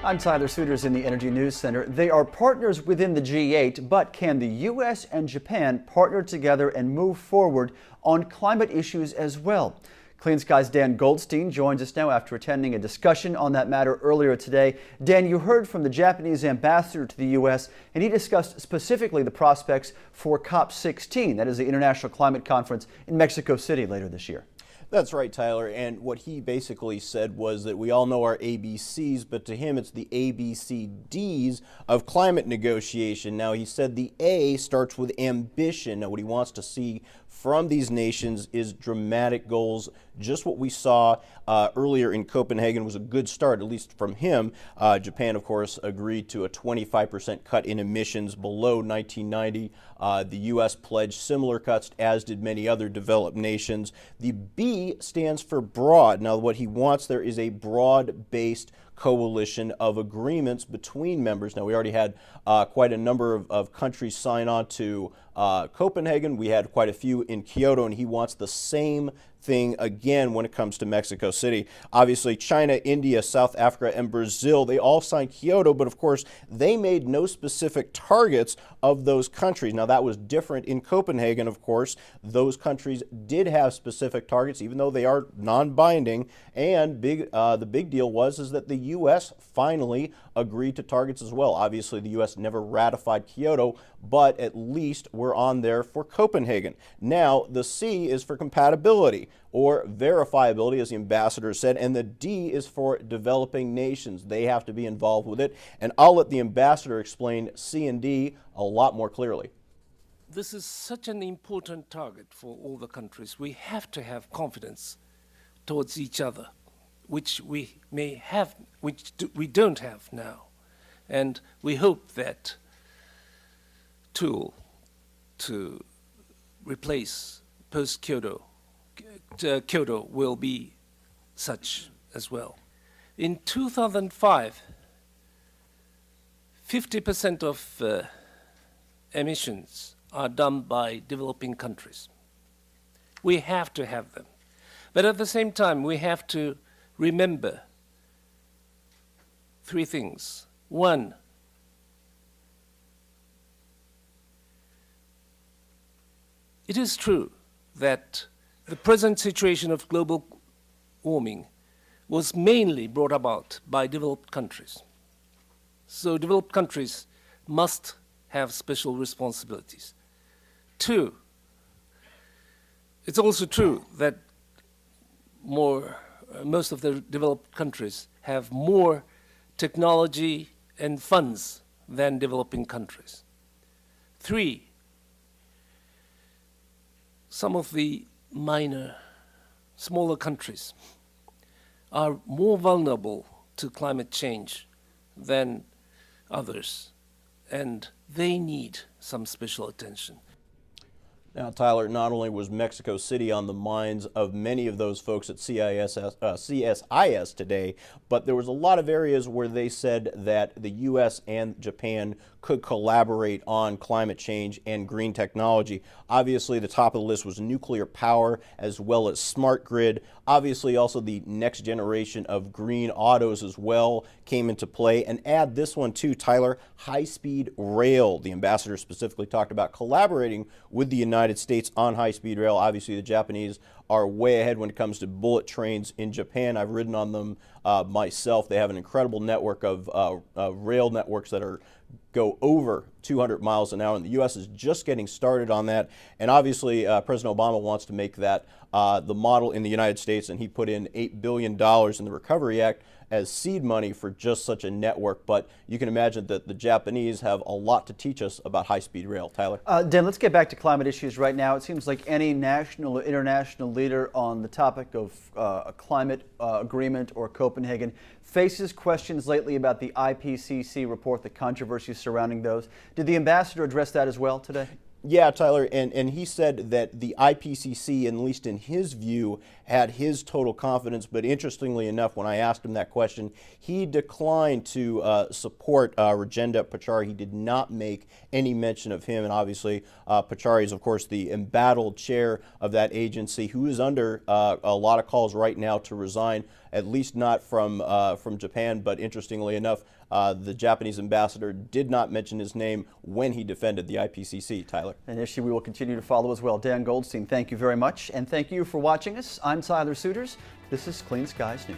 I'm Tyler Suiters in the Energy News Center. They are partners within the G8, but can the U.S. and Japan partner together and move forward on climate issues as well? Clean Skies Dan Goldstein joins us now after attending a discussion on that matter earlier today. Dan, you heard from the Japanese ambassador to the U.S., and he discussed specifically the prospects for COP16, that is the International Climate Conference in Mexico City later this year. That's right, Tyler, and what he basically said was that we all know our ABCs, but to him it's the ABCDs of climate negotiation. Now, he said the A starts with ambition. Now, what he wants to see from these nations is dramatic goals. Just what we saw earlier in Copenhagen was a good start, at least from him. Japan, of course, agreed to a 25% cut in emissions below 1990. The U.S. pledged similar cuts, as did many other developed nations. The B stands for broad. Now, what he wants there is a broad-based coalition of agreements between members. Now, we already had quite a number of countries sign on to Copenhagen. We had quite a few in Kyoto, and he wants the same thing again when it comes to Mexico City. Obviously, China, India, South Africa, and Brazil, they all signed Kyoto, but of course, they made no specific targets of those countries. Now, that was different in Copenhagen, of course. Those countries did have specific targets, even though they are non-binding. And the big deal is that the U.S. finally agreed to targets as well. Obviously, the U.S. never ratified Kyoto, but at least we're on there for Copenhagen. Now, the C is for compatibility or verifiability, as the ambassador said, and the D is for developing nations. They have to be involved with it, and I'll let the ambassador explain C and D a lot more clearly. This is such an important target for all the countries. We have to have confidence towards each other, which we may have, which we don't have now. And we hope that tool to replace post-Kyoto, Kyoto will be such as well. In 2005, 50% of emissions are done by developing countries. We have to have them. But at the same time, we have to remember three things. One, it is true that the present situation of global warming was mainly brought about by developed countries. So developed countries must have special responsibilities. Two, it's also true that most of the developed countries have more technology and funds than developing countries. Three, some of the smaller countries are more vulnerable to climate change than others, and they need some special attention. Now, Tyler, not only was Mexico City on the minds of many of those folks at CSIS today, but there was a lot of areas where they said that the U.S. and Japan could collaborate on climate change and green technology. Obviously, the top of the list was nuclear power as well as smart grid. Obviously, also the next generation of green autos as well came into play. And add this one too, Tyler, high-speed rail. The ambassador specifically talked about collaborating with the United States on high-speed rail. Obviously, the Japanese are way ahead when it comes to bullet trains in Japan. I've ridden on them myself. They have an incredible network of rail networks that go over 200 miles an hour, and the U.S. is just getting started on that. And obviously, President Obama wants to make that the model in the United States, and he put in $8 billion in the Recovery Act as seed money for just such a network. But you can imagine that the Japanese have a lot to teach us about high-speed rail. Tyler? Dan, let's get back to climate issues right now. It seems like any national or international leader on the topic of a climate agreement or Copenhagen faces questions lately about the IPCC report, the controversy surrounding those. Did the ambassador address that as well today? Yeah, Tyler, and he said that the IPCC, at least in his view, had his total confidence. But interestingly enough, when I asked him that question, he declined to support Rajendra Pachauri. He did not make any mention of him. And obviously, Pachauri is, of course, the embattled chair of that agency, who is under a lot of calls right now to resign, at least not from Japan. But interestingly enough, the Japanese ambassador did not mention his name when he defended the IPCC, Tyler. An issue we will continue to follow as well. Dan Goldstein, thank you very much. And thank you for watching us. I'm Tyler Suiters. This is Clean Skies News.